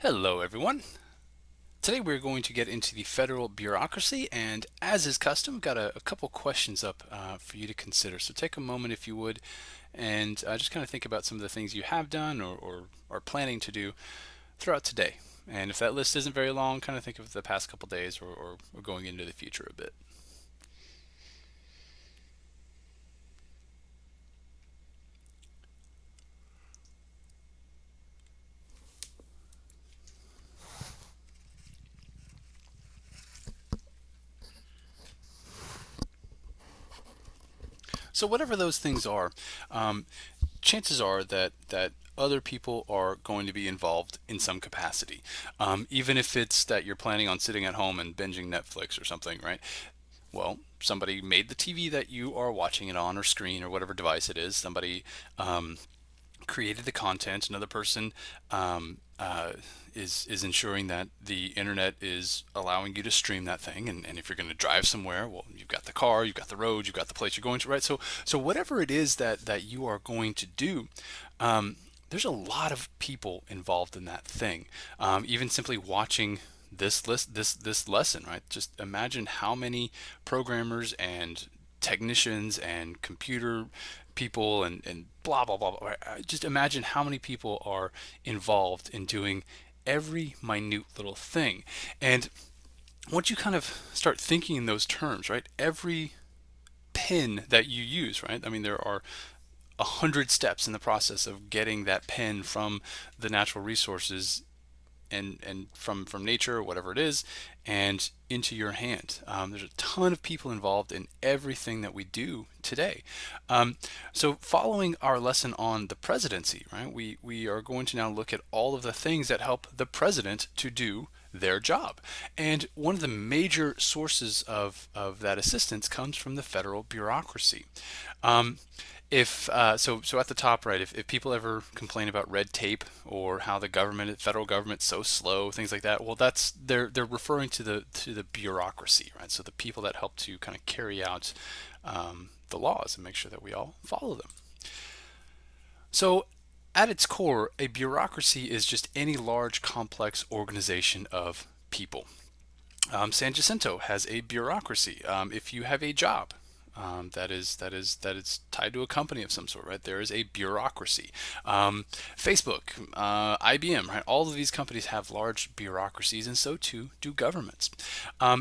Hello, everyone. Today we're going to get into the federal bureaucracy, and as is custom, got a couple questions up for you to consider. So take a moment, if you would, and just kind of think about some of the things you have done or are planning to do throughout today. And if that list isn't very long, kind of think of the past couple days or going into the future a bit. So whatever those things are, um, chances are that other people are going to be involved in some capacity, even if it's that you're planning on sitting at home and binging Netflix or something, right? Well, somebody made the TV that you are watching it on, or screen, or whatever device it is. Somebody created the content. Another person is ensuring that the internet is allowing you to stream that thing. And if you're going to drive somewhere, well, you've got the car, you've got the road, you've got the place you're going to, right? So whatever it is that you are going to do, there's a lot of people involved in that thing. Even simply watching this lesson, right? Just imagine how many programmers and technicians and computer people and blah blah blah, blah. Just imagine how many people are involved in doing every minute little thing. And once you kind of start thinking in those terms, right? Every pin that you use, right? I mean, there are 100 steps in the process of getting that pen from the natural resources and from nature or whatever it is, and into your hand. There's a ton of people involved in everything that we do today. So following our lesson on the presidency, right, we are going to now look at all of the things that help the president to do their job. And one of the major sources of that assistance comes from the federal bureaucracy. Um, if so at the top, right, if people ever complain about red tape or how the government, federal government's so slow, things like that, well, that's they're referring to the bureaucracy, right? So the people that help to kind of carry out the laws and make sure that we all follow them. So at its core, a bureaucracy is just any large complex organization of people. San Jacinto has a bureaucracy. If you have a job, that is tied to a company of some sort, right? There is a bureaucracy. Facebook, IBM, right? All of these companies have large bureaucracies, and so too do governments.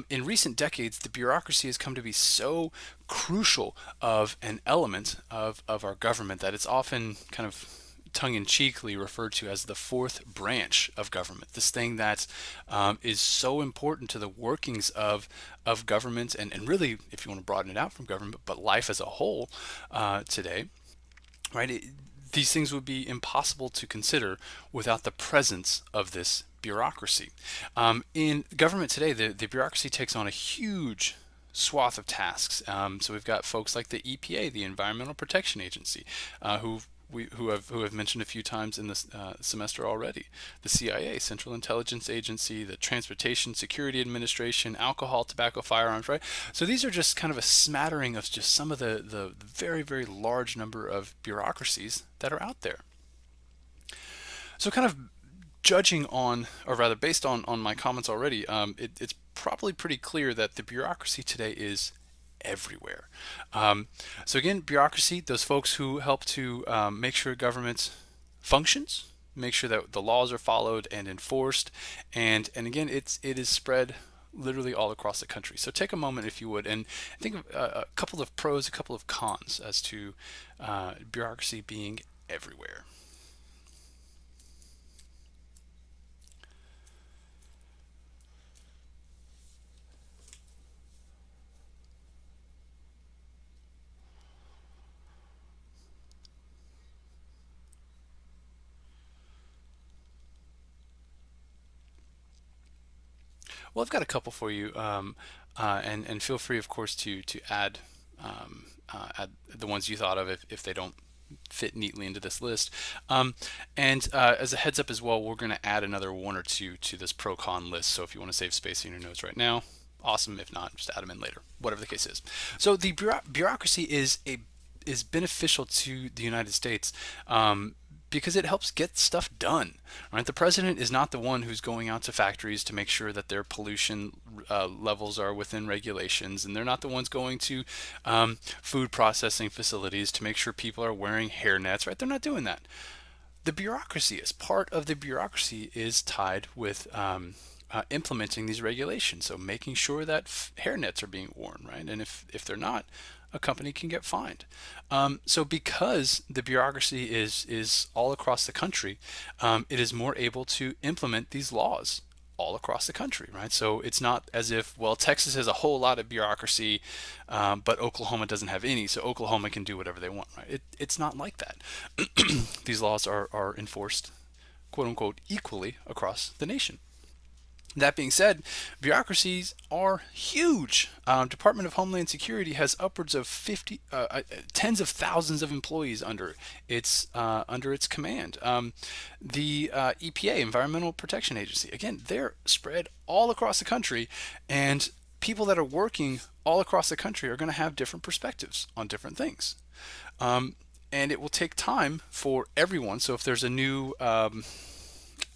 In recent decades, the bureaucracy has come to be so crucial of an element of our government that it's often kind of tongue-in-cheekly referred to as the fourth branch of government. This thing that is so important to the workings of government and really, if you want to broaden it out from government, but life as a whole today, right? These things would be impossible to consider without the presence of this bureaucracy. In government today, the bureaucracy takes on a huge swath of tasks. So we've got folks like the EPA, the Environmental Protection Agency, who have mentioned a few times in this semester already. The CIA, Central Intelligence Agency, the Transportation Security Administration, alcohol, tobacco, firearms, right? So these are just kind of a smattering of just some of the very, very large number of bureaucracies that are out there. So kind of judging on, or rather based on my comments already, it's probably pretty clear that the bureaucracy today is everywhere. So again, bureaucracy, those folks who help to make sure government functions, make sure that the laws are followed and enforced, and again, it is spread literally all across the country. So take a moment, if you would, and think of a couple of pros, a couple of cons as to bureaucracy being everywhere. Well, I've got a couple for you, and feel free, of course, to add the ones you thought of if they don't fit neatly into this list. And as a heads up as well, we're going to add another one or two to this pro con list. So if you want to save space in your notes right now, awesome. If not, just add them in later, whatever the case is. So the bureaucracy is beneficial to the United States. because it helps get stuff done, right? The president is not the one who's going out to factories to make sure that their pollution levels are within regulations, and they're not the ones going to food processing facilities to make sure people are wearing hair nets, right? They're not doing that. The bureaucracy is part of the bureaucracy is tied with implementing these regulations. So making sure that hair nets are being worn, right? And if they're not, a company can get fined. So because the bureaucracy is all across the country, it is more able to implement these laws all across the country, right? So it's not as if, well, Texas has a whole lot of bureaucracy, but Oklahoma doesn't have any, so Oklahoma can do whatever they want, right? It's not like that. These laws are enforced, quote unquote, equally across the nation. That being said, bureaucracies are huge. Department of Homeland Security has upwards of 50, tens of thousands of employees under its command. The EPA, Environmental Protection Agency, again, they're spread all across the country, and people that are working all across the country are going to have different perspectives on different things. And it will take time for everyone. So if there's a new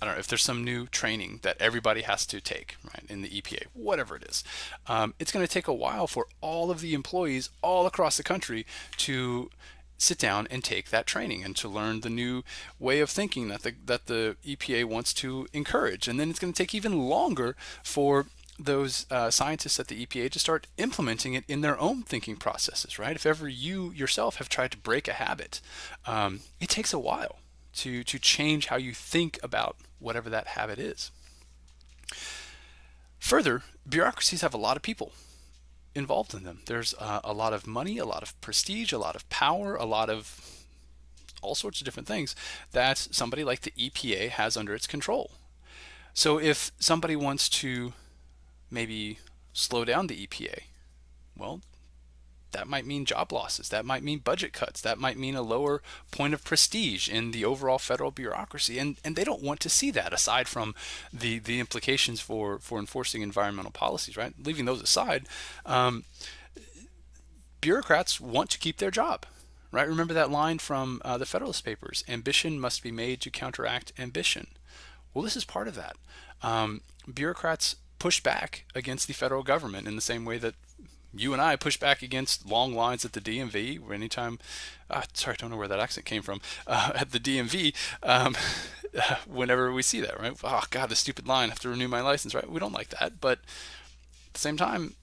I don't know if there's some new training that everybody has to take, right, in the EPA, whatever it is. It's going to take a while for all of the employees all across the country to sit down and take that training and to learn the new way of thinking that the EPA wants to encourage. And then it's going to take even longer for those scientists at the EPA to start implementing it in their own thinking processes, right? If ever you yourself have tried to break a habit, it takes a while to change how you think about whatever that habit is. Further, bureaucracies have a lot of people involved in them. There's a lot of money, a lot of prestige, a lot of power, a lot of all sorts of different things that somebody like the EPA has under its control. So if somebody wants to maybe slow down the EPA, well, that might mean job losses. That might mean budget cuts. That might mean a lower point of prestige in the overall federal bureaucracy. And they don't want to see that, aside from the implications for enforcing environmental policies, right? Leaving those aside, bureaucrats want to keep their job, right? Remember that line from the Federalist Papers: ambition must be made to counteract ambition. Well, this is part of that. Bureaucrats push back against the federal government in the same way that you and I push back against long lines at the DMV. Or anytime, sorry, I don't know where that accent came from, at the DMV, whenever we see that, right? Oh, God, the stupid line, I have to renew my license, right? We don't like that. But at the same time,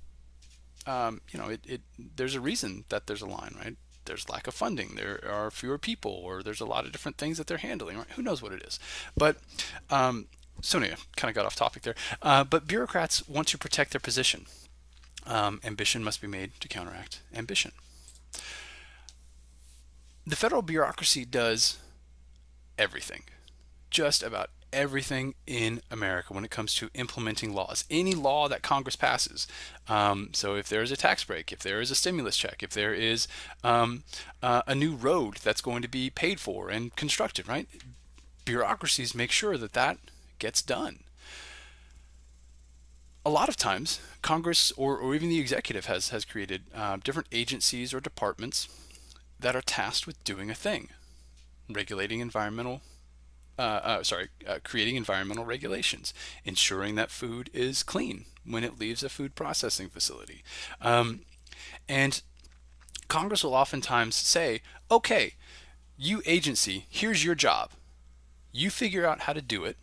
there's a reason that there's a line, right? There's lack of funding. There are fewer people, or there's a lot of different things that they're handling, right? Who knows what it is? But so anyway, kind of got off topic there. But bureaucrats want to protect their position. Ambition must be made to counteract ambition. The federal bureaucracy does everything, just about everything in America when it comes to implementing laws. Any law that Congress passes. So if there is a tax break, if there is a stimulus check, if there is a new road that's going to be paid for and constructed, right? Bureaucracies make sure that that gets done. A lot of times, Congress or even the executive has created different agencies or departments that are tasked with doing a thing, regulating creating environmental regulations, ensuring that food is clean when it leaves a food processing facility. And Congress will oftentimes say, okay, you agency, here's your job. You figure out how to do it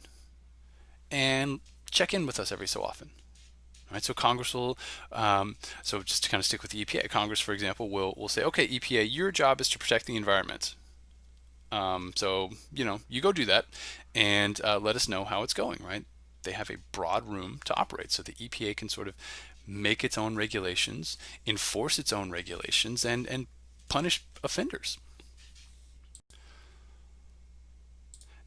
and check in with us every so often. Right, so Congress will, so just to kind of stick with the EPA, Congress, for example, will say, okay, EPA, your job is to protect the environment. So, you go do that and let us know how it's going, right? They have a broad room to operate, so the EPA can sort of make its own regulations, enforce its own regulations, and punish offenders.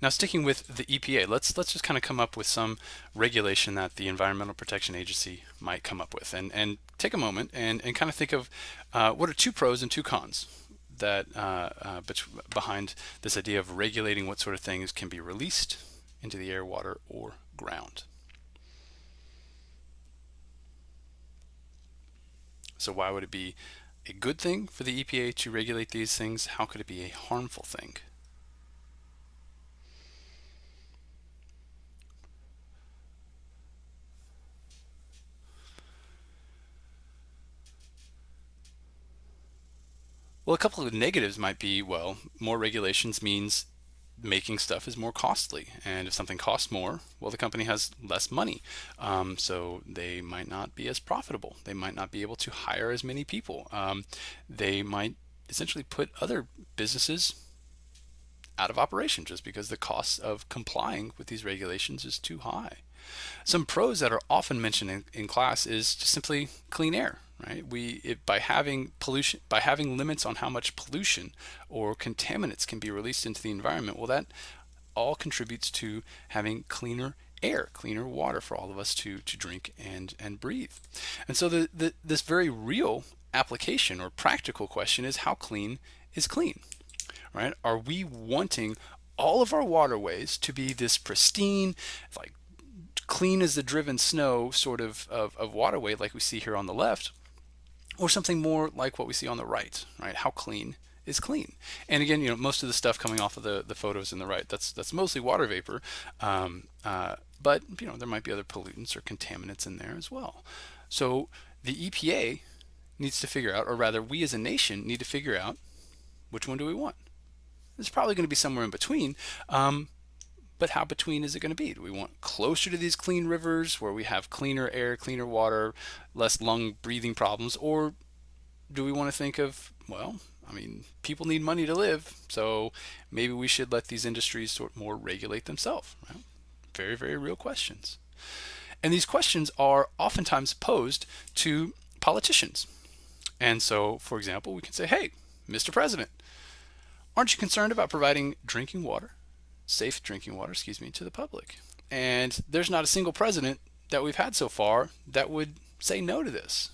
Now, sticking with the EPA, let's just kind of come up with some regulation that the Environmental Protection Agency might come up with, and take a moment and kind of think of what are two pros and two cons that behind this idea of regulating what sort of things can be released into the air, water, or ground. So why would it be a good thing for the EPA to regulate these things? How could it be a harmful thing? Well, a couple of negatives might be, well, more regulations means making stuff is more costly. And if something costs more, well, the company has less money. So they might not be as profitable. They might not be able to hire as many people. They might essentially put other businesses out of operation just because the cost of complying with these regulations is too high. Some pros that are often mentioned in class is just simply clean air, right? By having pollution, by having limits on how much pollution or contaminants can be released into the environment, well, that all contributes to having cleaner air, cleaner water for all of us to drink and breathe. And so this very real application or practical question is, how clean is clean, right? Are we wanting all of our waterways to be this pristine, like clean as the driven snow sort of waterway like we see here on the left, or something more like what we see on the right, right? How clean is clean? And again, most of the stuff coming off of the photos in the right, that's mostly water vapor, but there might be other pollutants or contaminants in there as well. So the EPA needs to figure out, or rather we as a nation need to figure out, which one do we want? It's probably going to be somewhere in between. But how between is it going to be? Do we want closer to these clean rivers where we have cleaner air, cleaner water, less lung breathing problems? Or do we want to think of, well, I mean, people need money to live, so maybe we should let these industries sort of more regulate themselves? Right? Very, very real questions. And these questions are oftentimes posed to politicians. And so, for example, we can say, hey, Mr. President, aren't you concerned about providing safe drinking water, to the public? And there's not a single president that we've had so far that would say no to this,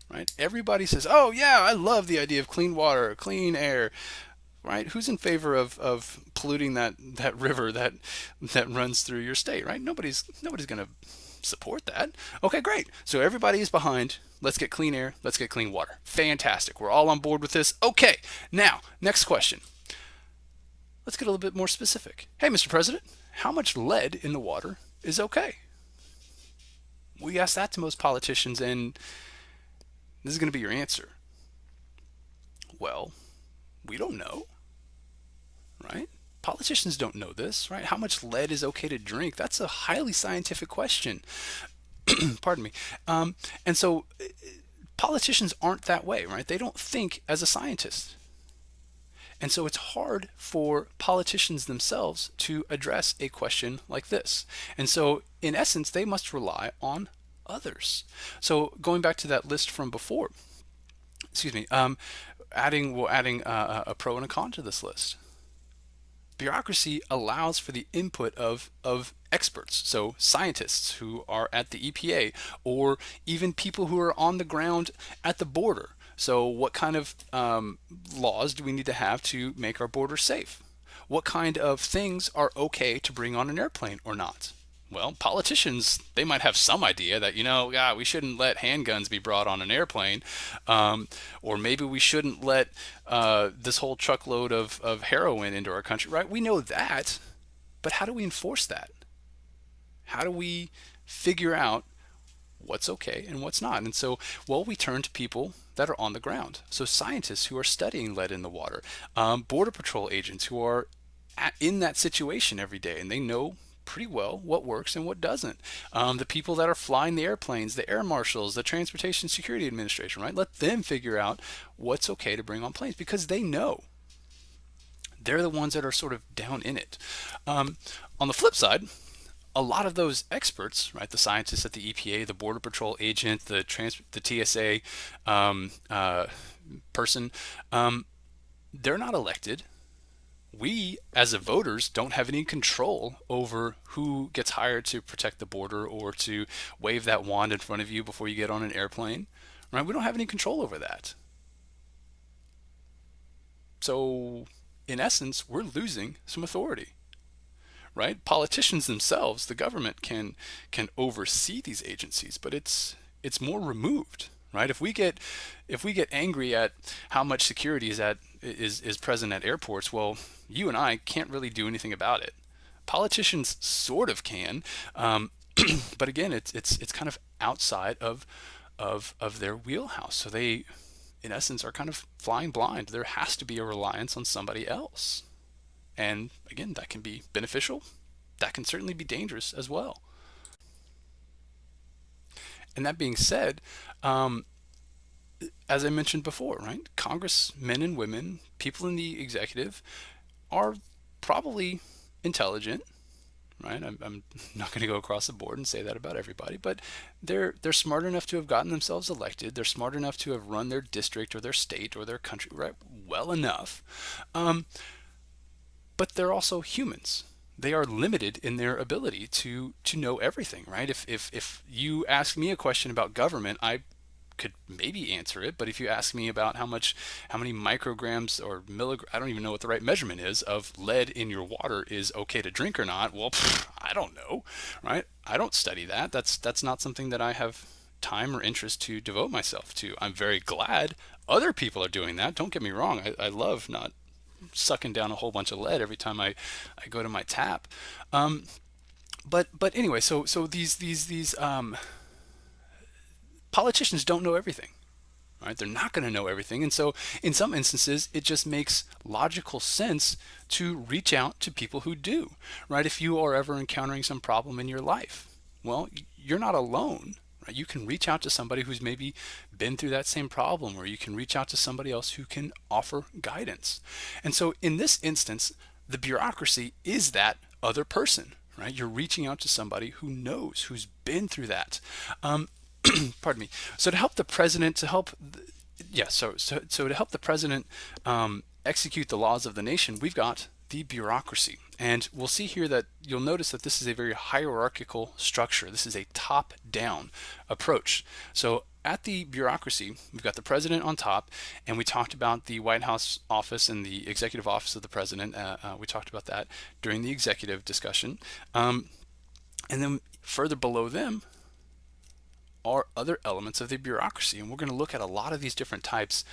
right? Everybody says, oh yeah, I love the idea of clean water, clean air, right? Who's in favor of polluting that river that runs through your state, right? Nobody's going to support that. Okay, great. So everybody is behind, let's get clean air, let's get clean water. Fantastic. We're all on board with this. Okay, now, next question. Let's get a little bit more specific. Hey, Mr. President, how much lead in the water is okay? We ask that to most politicians, and this is going to be your answer. Well, we don't know, right? Politicians don't know this, right? How much lead is okay to drink? That's a highly scientific question. Pardon me. And so politicians aren't that way, right? They don't think as a scientist. And so it's hard for politicians themselves to address a question like this. And so in essence, they must rely on others. So going back to that list from before, adding a pro and a con to this list. Bureaucracy allows for the input of experts, so scientists who are at the EPA, or even people who are on the ground at the border. So what kind of laws do we need to have to make our border safe? What kind of things are okay to bring on an airplane or not? Well, politicians, they might have some idea that, we shouldn't let handguns be brought on an airplane, or maybe we shouldn't let this whole truckload of heroin into our country, right? We know that, but how do we enforce that? How do we figure out what's okay and what's not? And so, well, we turn to people that are on the ground. So scientists who are studying lead in the water, border patrol agents who are in that situation every day, and they know pretty well what works and what doesn't. The people that are flying the airplanes, the air marshals, the Transportation Security Administration, right? Let them figure out what's okay to bring on planes, because they know. They're the ones that are sort of down in it. On the flip side, a lot of those experts, right, the scientists at the EPA, the Border Patrol agent, the TSA person, they're not elected. We, as the voters, don't have any control over who gets hired to protect the border or to wave that wand in front of you before you get on an airplane, right? We don't have any control over that. So, in essence, we're losing some authority. Right? Politicians themselves, the government can oversee these agencies, but it's more removed, right? If we get angry at how much security is present at airports, well, you and I can't really do anything about it. Politicians sort of can, but again, it's kind of outside of their wheelhouse. So they in essence, are kind of flying blind. There has to be a reliance on somebody else. And again, that can be beneficial. That can certainly be dangerous as well. And that being said, um, as I mentioned before, right? Congressmen and women, people in the executive, are probably intelligent, right? I'm not going to go across the board and say that about everybody, but they're smart enough to have gotten themselves elected. They're smart enough to have run their district or their state or their country right well enough, um, but they're also humans. They are limited in their ability to know everything, right? If you ask me a question about government, I could maybe answer it, but if you ask me about how many micrograms or milligrams, I don't even know what the right measurement is of lead in your water is okay to drink or not. Well, I don't know, right? I don't study that. That's not something that I have time or interest to devote myself to. I'm very glad other people are doing that. Don't get me wrong. I love not sucking down a whole bunch of lead every time I go to my tap. Um, but anyway, so these politicians don't know everything, right? They're not going to know everything. And so in some instances, it just makes logical sense to reach out to people who do, right? If you are ever encountering some problem in your life, well, you're not alone, right? You can reach out to somebody who's maybe been through that same problem, or you can reach out to somebody else who can offer guidance. And so in this instance, the bureaucracy is that other person, right? You're reaching out to somebody who knows, who's been through that. Pardon me. So to help the president, to help, yeah, so to help the president execute the laws of the nation, we've got the bureaucracy. And we'll see here that you'll notice that this is a very hierarchical structure. This is a top-down approach. So at the bureaucracy, we've got the president on top, and we talked about the White House office and the executive office of the president. We talked about that during the executive discussion. And then further below them are other elements of the bureaucracy. And we're going to look at a lot of these different types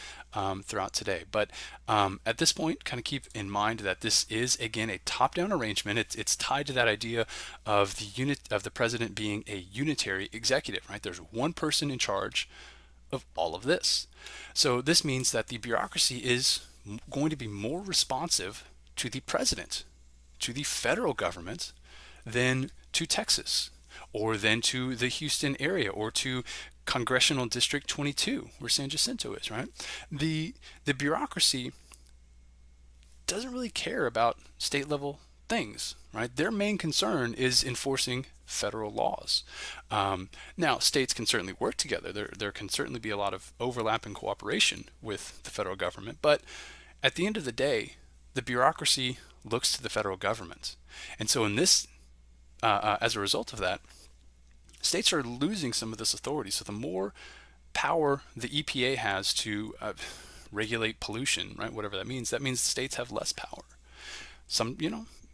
throughout today. But at this point, kind of keep in mind that this is, again, a top-down arrangement. It's tied to that idea of the president being a unitary executive, right? There's one person in charge of all of this. So this means that the bureaucracy is going to be more responsive to the president, to the federal government, than to Texas, or then to the Houston area, or to Congressional District 22, where San Jacinto is, right? The bureaucracy doesn't really care about state level things, right? Their main concern is enforcing federal laws. Now, states can certainly work together. There can certainly be a lot of overlap and cooperation with the federal government, but at the end of the day, the bureaucracy looks to the federal government. And so in this, as a result of that, states are losing some of this authority. So the more power the EPA has to regulate pollution, right? Whatever that means states have less power.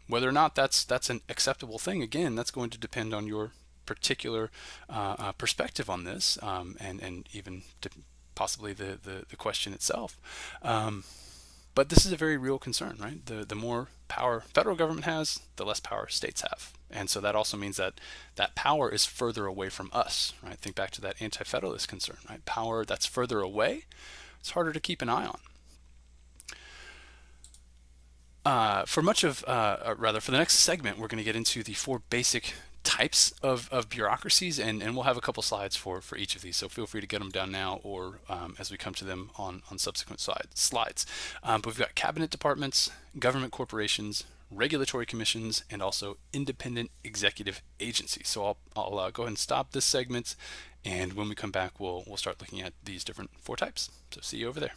Whether or not that's an acceptable thing, again, that's going to depend on your particular perspective on this, and even possibly the question itself. But this is a very real concern, right? The more power federal government has, the less power states have. And so that also means that that power is further away from us, right? Think back to that anti-federalist concern, right? Power that's further away, it's harder to keep an eye on. For the next segment, we're going to get into the four basic types of bureaucracies, and we'll have a couple slides for each of these, so feel free to get them down now, or as we come to them on subsequent slides. But we've got cabinet departments, government corporations, regulatory commissions, and also independent executive agencies. So I'll go ahead and stop this segment, and when we come back, we'll start looking at these different four types. So see you over there.